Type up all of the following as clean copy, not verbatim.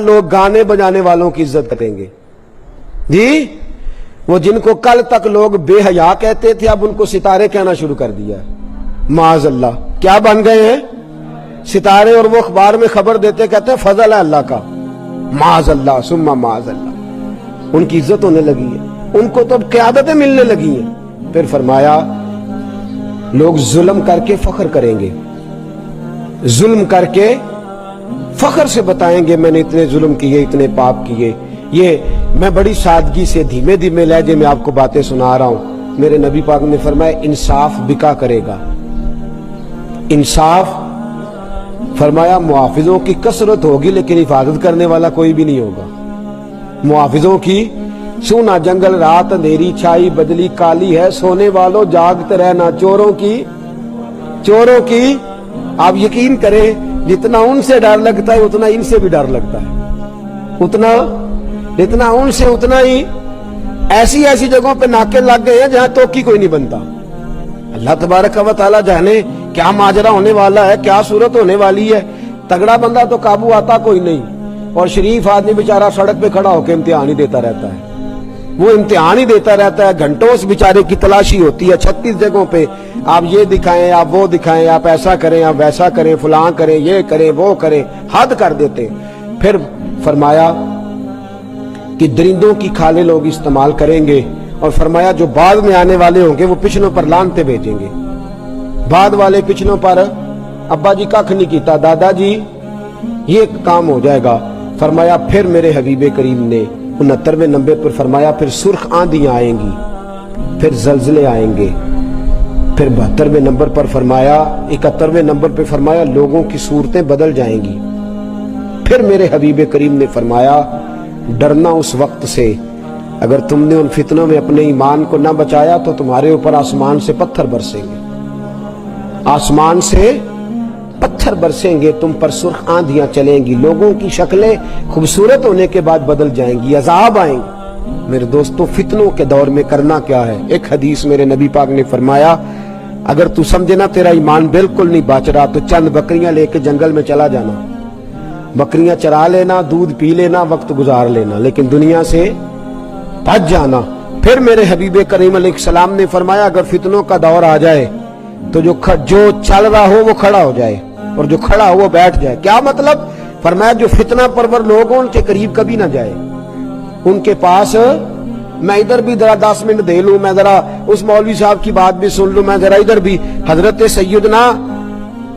لوگ گانے بجانے والوں کی عزت کریں گے جی، وہ جن کو کل تک لوگ بے حیا کہتے تھے اب ان کو ستارے کہنا شروع کر دیا ہے۔ معاذ اللہ، کیا بن گئے ہیں؟ ستارے، اور وہ اخبار میں خبر دیتے کہتے ہیں فضل ہے اللہ کا۔ معاذ اللہ ثم معاذ اللہ، ان کی عزت ہونے لگی ہے، ان کو تو اب قیادتیں ملنے لگی ہیں۔ پھر فرمایا لوگ ظلم کر کے فخر کریں گے، ظلم کر کے فخر سے بتائیں گے میں نے اتنے ظلم کیے، اتنے پاپ کیے۔ یہ میں بڑی سادگی سے دھیمے دھیمے لہجے میں آپ کو باتیں سنا رہا ہوں۔ میرے نبی پاک نے فرمایا انصاف بکا کرے گا، انصاف، فرمایا محافظوں کی کثرت ہوگی لیکن حفاظت کرنے والا کوئی بھی نہیں ہوگا۔ محافظوں کی سونا جنگل رات اندھیری چھائی بدلی کالی ہے، سونے والوں جاگتے رہنا، چوروں کی آپ یقین کریں جتنا ان سے ڈر لگتا ہے اتنا ان سے بھی ڈر لگتا ہے، جتنا ان سے اتنا ہی ایسی جگہوں پہ ناکے لگ گئے ہیں جہاں توکی کوئی نہیں بنتا۔ اللہ تبارک و تعالی جانے کیا ماجرا ہونے والا ہے، کیا صورت ہونے والی ہے۔ تگڑا بندہ تو قابو آتا کوئی نہیں، اور شریف آدمی بیچارہ سڑک پہ کھڑا ہو کے امتحان ہی دیتا رہتا ہے، وہ امتحان ہی دیتا رہتا ہے، گھنٹوں اس بیچارے کی تلاشی ہوتی ہے 36 جگہوں پہ، آپ یہ دکھائیں، آپ وہ دکھائیں، آپ ایسا کریں، آپ ویسا کریں، فلاں کریں، یہ کریں، وہ کریں، حد کر دیتے۔ پھر فرمایا کہ درندوں کی کھالیں لوگ استعمال کریں گے، اور فرمایا جو بعد میں آنے والے ہوں گے وہ پچھلوں پر لعنتیں بھیجیں گے۔ بعد والے پچھلوں پر ابا جی کھ نہیں کیتا، دادا جی یہ کام ہو جائے گا۔ فرمایا پھر میرے حبیب کریم نے 69ویں نمبر پر فرمایا پھر سرخ آندھیاں آئیں گی، پھر زلزلے آئیں گے، پھر 72ویں نمبر پر فرمایا، 71ویں نمبر پر فرمایا لوگوں کی صورتیں بدل جائیں گی۔ پھر میرے حبیب کریم نے فرمایا ڈرنا اس وقت سے اگر تم نے ان فتنوں میں اپنے ایمان کو نہ بچایا تو تمہارے اوپر آسمان سے پتھر برسیں گے، آسمان سے پتھر برسیں گے، تم پر سرخ آندھیاں چلیں گی، لوگوں کی شکلیں خوبصورت ہونے کے بعد بدل جائیں گی، عذاب آئیں گے۔ میرے دوستو فتنوں کے دور میں کرنا کیا ہے؟ ایک حدیث میرے نبی پاک نے فرمایا اگر تو سمجھے نا تیرا ایمان بالکل نہیں بچ رہا تو چند بکریاں لے کے جنگل میں چلا جانا، بکریاں چرا لینا، دودھ پی لینا، وقت گزار لینا، لیکن دنیا سے بچ جانا۔ پھر میرے حبیب کریم علیہ السلام نے فرمایا اگر فتنوں کا دور آ جائے تو جو چل رہا ہو وہ کھڑا ہو جائے اور جو کھڑا ہو وہ بیٹھ جائے۔ کیا مطلب؟ فرمایا جو فتنہ پرور لوگ ہوں ان کے قریب کبھی نہ جائے، ان کے پاس میں ادھر بھی ذرا 10 منٹ دے لوں، میں ذرا اس مولوی صاحب کی بات بھی سن لوں، میں ذرا ادھر بھی۔ حضرت سیدنا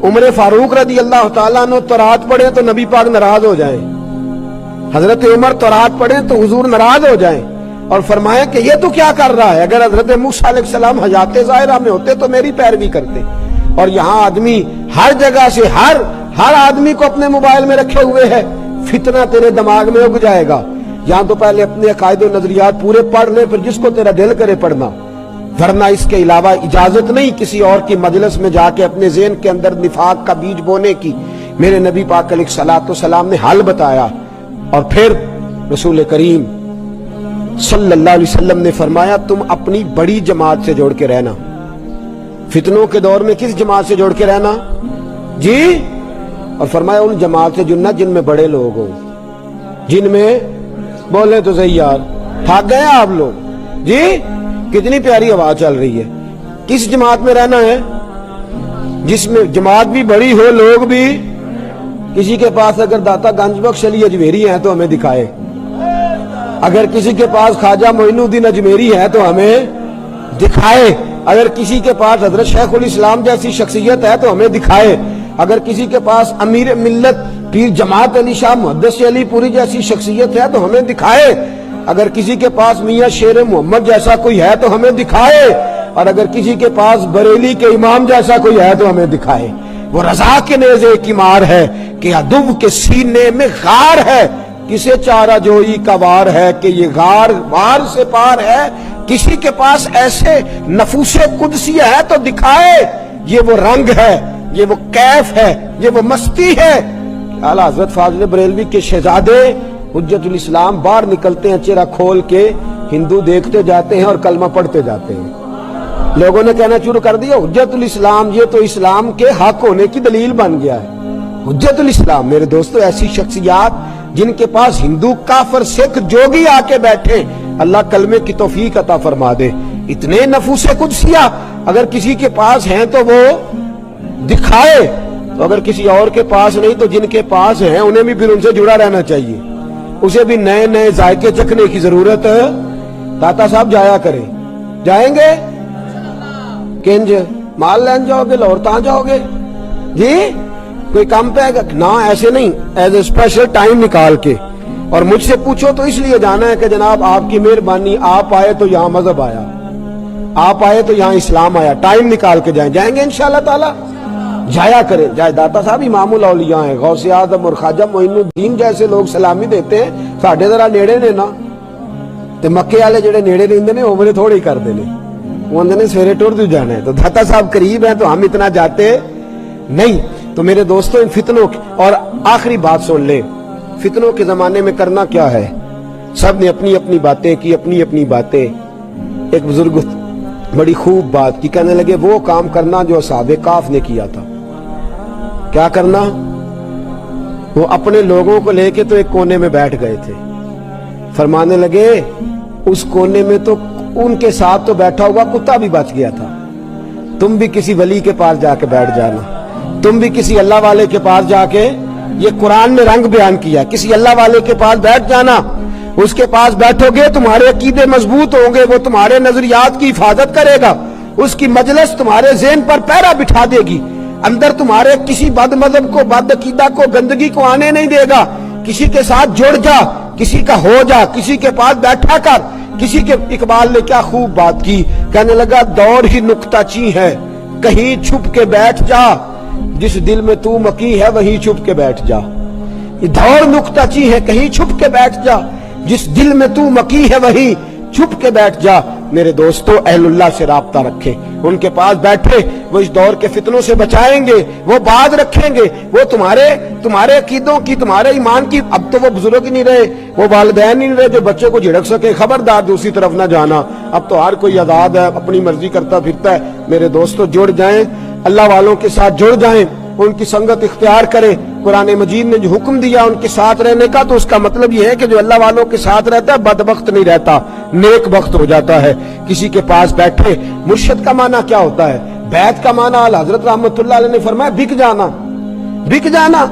عمر فاروق رضی اللہ تعالیٰ عنہ تورات پڑھیں تو نبی پاک ناراض ہو جائیں، حضرت عمر تورات پڑھیں تو حضور ناراض ہو جائیں اور فرمایا کہ یہ تو کیا کر رہا ہے، اگر حضرت موسیٰ علیہ السلام حیات ظاہرہ میں ہوتے تو میری پیروی کرتے۔ اور یہاں آدمی ہر جگہ سے ہر آدمی کو اپنے موبائل میں رکھے ہوئے ہے، فتنہ تیرے دماغ میں اگ جائے گا۔ یہاں تو پہلے اپنے عقائد و نظریات پورے پڑھ لے پھر جس کو تیرا دل کرے پڑھنا، ورنہ اس کے علاوہ اجازت نہیں کسی اور کی مجلس میں جا کے اپنے ذہن کے اندر نفاق کا بیج بونے کی۔ میرے نبی پاک علیہ الصلوۃ والسلام نے حل بتایا، اور پھر رسول کریم صلی اللہ علیہ وسلم نے فرمایا تم اپنی بڑی جماعت سے جوڑ کے رہنا۔ فتنوں کے دور میں کس جماعت سے جوڑ کے رہنا جی؟ اور فرمایا ان جماعت سے جننا جن میں بڑے لوگ ہوں، جن میں بولے تو صحیح یار، تھک گئے آپ لوگ جی؟ کتنی پیاری آواز چل رہی ہے۔ کس جماعت میں رہنا ہے؟ جس میں جماعت بھی بڑی ہو، لوگ بھی۔ کسی کے پاس اگر داتا گنج بخش علی اجمیری ہیں تو ہمیں دکھائے، اگر کسی کے پاس خواجہ معین الدین اجمیری ہے تو ہمیں دکھائے، اگر کسی کے پاس حضرت شیخ الاسلام جیسی شخصیت ہے تو ہمیں دکھائے، اگر کسی کے پاس امیر ملت پیر جماعت علی شاہ محدث علی پوری جیسی شخصیت ہے تو ہمیں دکھائے، اگر کسی کے پاس میاں شیر محمد جیسا کوئی ہے تو ہمیں دکھائے، اور اگر کسی کے پاس بریلی کے امام جیسا کوئی ہے تو ہمیں دکھائے۔ وہ رضا کے نیزے کی مار ہے کہ عدو کے سینے میں غار ہے، کسے چارہ جوئی کا وار ہے کہ یہ غار وار سے پار ہے۔ کسی کے پاس ایسے نفوس قدسی ہے تو دکھائے، یہ وہ رنگ ہے، یہ وہ کیف ہے، یہ وہ مستی ہے۔ اعلیٰ حضرت فاضل بریلوی کے شہزادے حجت الاسلام باہر نکلتے ہیں چہرہ کھول کے، ہندو دیکھتے جاتے ہیں اور کلمہ پڑھتے جاتے ہیں۔ لوگوں نے کہنا شروع کر دیا حجت الاسلام یہ تو اسلام کے حق ہونے کی دلیل بن گیا ہے۔ حجت الاسلام میرے دوستو ایسی شخصیات جن کے پاس ہندو کافر سکھ جوگی آ کے بیٹھے، اللہ کلمے کی توفیق عطا فرما دے۔ اتنے نفوس قدسیہ اگر کسی کے پاس ہیں تو وہ دکھائے، تو اگر کسی اور کے پاس نہیں تو جن کے پاس ہیں انہیں بھی پھر ان سے جڑا رہنا چاہیے، اسے بھی نئے نئے ذائقے چکھنے کی ضرورت ہے۔ داتا صاحب جایا کریں، جائیں گے کنج مال لین جاؤ گے، لاہور تاں جاؤ گے جی، کوئی کام پہ گا نہ، ایسے نہیں، ایز اے اسپیشل ٹائم نکال کے۔ اور مجھ سے پوچھو تو اس لیے جانا ہے کہ جناب آپ کی مہربانی، آپ آئے تو یہاں مذہب آیا، آپ آئے تو یہاں اسلام آیا، ٹائم نکال کے جائیں گے انشاءاللہ تعالی، جایا کریں۔ جائے داتا صاحب امام الاولیاء ہیں، غوث اعظم اور خواجہ معین الدین جیسے لوگ سلامی دیتے ہیں، ساڈے ذرا نیڑے نے نا، تے مکے والے جڑے نیڑے رہندے نے وہ تھوڑی کردے نے، وہ اندر نے سویرے ٹر دو جانا ہے، تو داتا صاحب قریب ہیں تو ہم اتنا جاتے نہیں۔ تو میرے دوستوں ان فتنوں اور آخری بات سن لیں، فتنوں کے زمانے میں کرنا کیا ہے؟ سب نے اپنی اپنی باتیں کی، اپنی اپنی باتیں۔ ایک بزرگ بڑی خوب بات کی، کہنے لگے وہ کام کرنا جو اصحاب کہف نے کیا تھا۔ کیا کرنا؟ وہ اپنے لوگوں کو لے کے تو ایک کونے میں بیٹھ گئے تھے، فرمانے لگے اس کونے میں تو ان کے ساتھ تو بیٹھا ہوا کتا بھی بچ گیا تھا، تم بھی کسی ولی کے پاس جا کے بیٹھ جانا، تم بھی کسی اللہ والے کے پاس جا کے، یہ قرآن نے رنگ بیان کیا، کسی اللہ والے کے پاس بیٹھ جانا، اس کے پاس بیٹھو گے تمہارے عقیدے مضبوط ہوں گے، وہ تمہارے نظریات کی حفاظت کرے گا، اس کی مجلس تمہارے ذہن پر پہرا بٹھا دے گی، اندر تمہارے کسی بد مذہب کو، بد عقیدہ کو، گندگی کو آنے نہیں دے گا۔ کسی کے ساتھ جڑ جا، کسی کا ہو جا، کسی کے پاس بیٹھا کر، کسی کے۔ اقبال نے کیا خوب بات کی، کہنے لگا دور ہی نکتہ چی ہے، کہیں چھپ کے بیٹھ جا، جس دل میں تو مکی ہے وہیں چھپ کے بیٹھ جا۔ یہ دور نکتہ چی ہے، کہیں چھپ کے بیٹھ جا، جس دل میں تو مکی ہے وہیں چھپ کے بیٹھ جا۔ میرے دوستو اہل اللہ سے رابطہ رکھیں، ان کے پاس بیٹھے، وہ اس دور کے فتنوں سے بچائیں گے، وہ باز رکھیں گے، وہ تمہارے عقیدوں کی، تمہارے ایمان کی۔ اب تو وہ بزرگ ہی نہیں رہے، وہ والدین نہیں رہے جو بچے کو جھڑک سکے، خبردار دوسری طرف نہ جانا۔ اب تو ہر کوئی آزاد ہے، اپنی مرضی کرتا پھرتا ہے۔ میرے دوستو جڑ جائیں، اللہ والوں کے ساتھ جڑ جائیں، ان کی سنگت اختیار کریں۔ قرآن مجید نے جو حکم دیا ان کے ساتھ رہنے کا، تو اس کا مطلب یہ ہے کہ جو اللہ والوں کے ساتھ رہتا ہے بدبخت نہیں رہتا، نیک بخت ہو جاتا ہے۔ کسی کے پاس بیٹھے، مرشد کا معنی کیا ہوتا ہے؟ بیعت کا معنی حضرت رحمت اللہ علیہ نے فرمایا بک جانا، بک جانا۔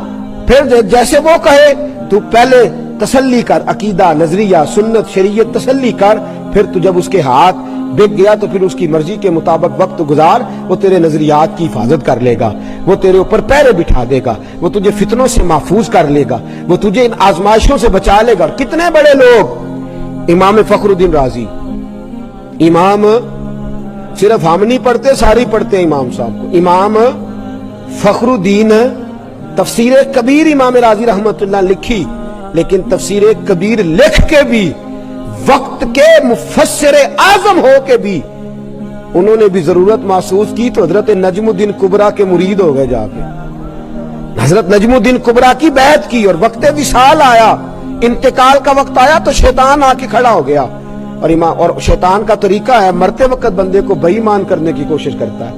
پھر جیسے وہ کہے تو پہلے تسلی کر، عقیدہ، نظریہ، سنت، شریعت تسلی کر، پھر تو جب اس کے ہاتھ بک گیا تو پھر اس کی مرضی کے مطابق وقت گزار، وہ تیرے نظریات کی حفاظت کر لے گا، وہ تیرے اوپر پیرے بٹھا دے گا، وہ تجھے فتنوں سے محفوظ کر لے گا، وہ تجھے ان آزمائشوں سے بچا لے گا۔ اور کتنے بڑے لوگ، امام فخر الدین رازی، امام صرف ہم نہیں پڑھتے، ساری پڑھتے ہیں امام صاحب کو، امام فخر الدین، تفسیر کبیر امام رازی رحمت اللہ لکھی، لیکن تفسیر کبیر لکھ کے بھی، وقت کے مفسر اعظم ہو کے بھی، انہوں نے بھی ضرورت محسوس کی تو حضرت نجم الدین کبریٰ کے مرید ہو گئے جا کے، حضرت نجم الدین کبریٰ کی بیعت کی، اور وقت وصال آیا، انتقال کا وقت آیا تو شیطان آ کے کھڑا ہو گیا۔ اور شیطان کا طریقہ ہے مرتے وقت بندے کو بے ایمان کرنے کی کوشش کرتا ہے۔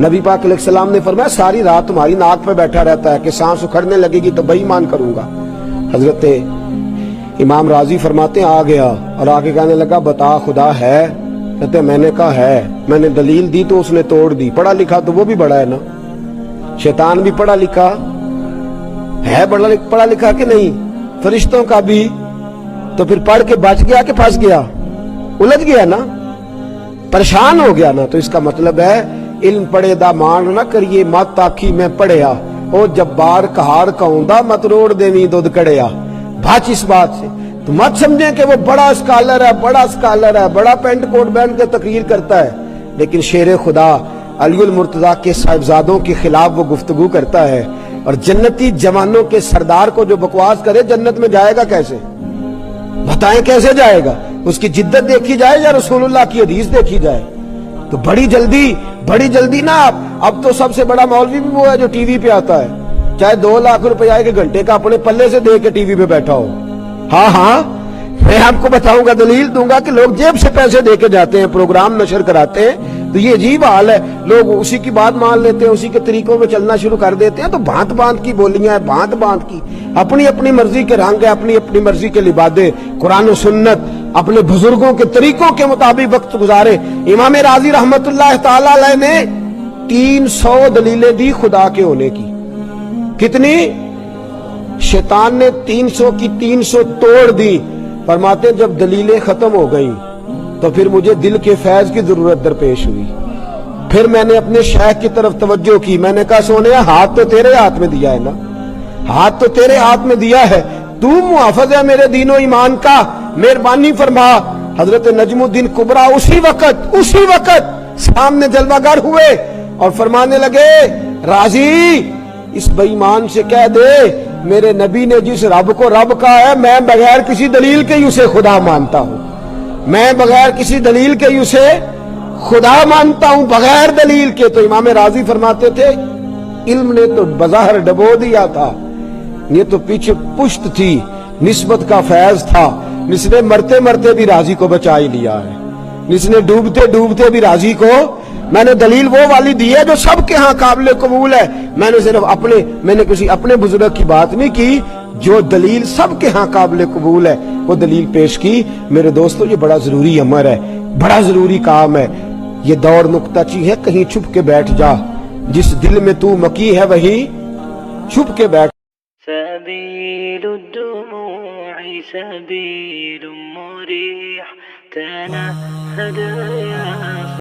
نبی پاک علیہ السلام نے فرمایا ساری رات تمہاری ناک پہ بیٹھا رہتا ہے کہ سانس اکھڑنے لگے گی تو بے ایمان کروں گا۔ حضرت امام راضی فرماتے ہیں آ گیا اور آگے کہنے لگا بتا خدا ہے؟ کہتے ہیں میں نے کہا ہے، میں نے دلیل دی تو اس نے توڑ دی۔ پڑھا لکھا تو وہ بھی بڑا ہے نا، شیطان بھی پڑھا لکھا ہے، پڑھا لکھا کہ نہیں، فرشتوں کا بھی، تو پھر پڑھ کے بچ گیا کہ پھنس گیا؟ الجھ گیا نا، پریشان ہو گیا نا۔ تو اس کا مطلب ہے علم پڑھے دا مان نہ کریے، مت آکھی میں پڑھیا، او جبار کہار کہوندا مت روڑ دیویں دودھ کڑیا۔ بھاچ اس بات سے تو مت سمجھیں کہ وہ بڑا اسکالر ہے، بڑا پینٹ کوٹ پہن کے تقریر کرتا ہے، لیکن شیر خدا علی المرتضیٰ کے صاحبزادوں کے خلاف وہ گفتگو کرتا ہے، اور جنتی جوانوں کے سردار کو جو بکواس کرے جنت میں جائے گا کیسے؟ بتائیں کیسے جائے گا؟ اس کی جدت دیکھی جائے یا رسول اللہ کی حدیث دیکھی جائے؟ تو بڑی جلدی نا، اب تو سب سے بڑا مولوی بھی وہ ہے جو ٹی وی پہ آتا ہے، چاہے 2 لاکھ روپے کے گھنٹے کا اپنے پلے سے دے کے ٹی وی پہ بیٹھا ہو۔ ہاں میں آپ کو بتاؤں گا، دلیل دوں گا کہ لوگ جیب سے پیسے دے کے جاتے ہیں، پروگرام نشر کراتے ہیں، تو یہ عجیب حال ہے، لوگ اسی کی بات مان لیتے ہیں، اسی کے طریقوں میں چلنا شروع کر دیتے ہیں، تو بھانت بھانت کی بولیاں ہیں، بھانت بھانت کی اپنی اپنی مرضی کے رنگ ہے، اپنی اپنی مرضی کے لبادے، قرآن و سنت اپنے بزرگوں کے طریقوں کے مطابق وقت گزارے۔ امام راضی رحمت اللہ تعالی علیہ نے 300 دلیلیں دی خدا کے ہونے کی۔ کتنی؟ شیطان نے 300 کی 300 توڑ دی۔ فرماتے ہیں جب دلیلیں ختم ہو گئیں تو پھر مجھے دل کے فیض کی ضرورت درپیش ہوئی۔ پھر میں نے اپنے شیخ کی طرف توجہ کی، میں نے کہا سونیا ہاتھ تو تیرے ہاتھ میں دیا ہے نا، ہاتھ تو تیرے ہاتھ میں دیا ہے، تو محافظ ہے میرے دین و ایمان کا، مہربانی فرما۔ حضرت نجم الدین کبریٰ اسی وقت سامنے جلوہ گر ہوئے اور فرمانے لگے راضی اس بے ایمان سے کہہ دے میرے نبی نے جس رب کو رب کہا ہے میں بغیر کسی دلیل کے ہی اسے خدا مانتا ہوں، میں بغیر کسی دلیل کے ہی اسے خدا مانتا ہوں، بغیر دلیل کے۔ تو امام راضی فرماتے تھے علم نے تو بظاہر ڈبو دیا تھا، یہ تو پیچھے پشت تھی، نسبت کا فیض تھا، جس نے مرتے مرتے بھی راضی کو بچا ہی لیا ہے، جس نے ڈوبتے ڈوبتے بھی راضی کو۔ میں نے دلیل وہ والی دی ہے جو سب کے ہاں قابل قبول ہے، میں نے صرف میں نے کسی اپنے بزرگ کی بات نہیں کی، جو دلیل سب کے ہاں قابل قبول ہے وہ دلیل پیش کی۔ میرے دوستو یہ بڑا ضروری امر ہے، بڑا ضروری کام ہے، یہ دور نکتہ چی ہے، کہیں چھپ کے بیٹھ جا، جس دل میں تو مکی ہے وہی چھپ کے بیٹھ۔ سبيل الدموع سبيل مريح تنهد يا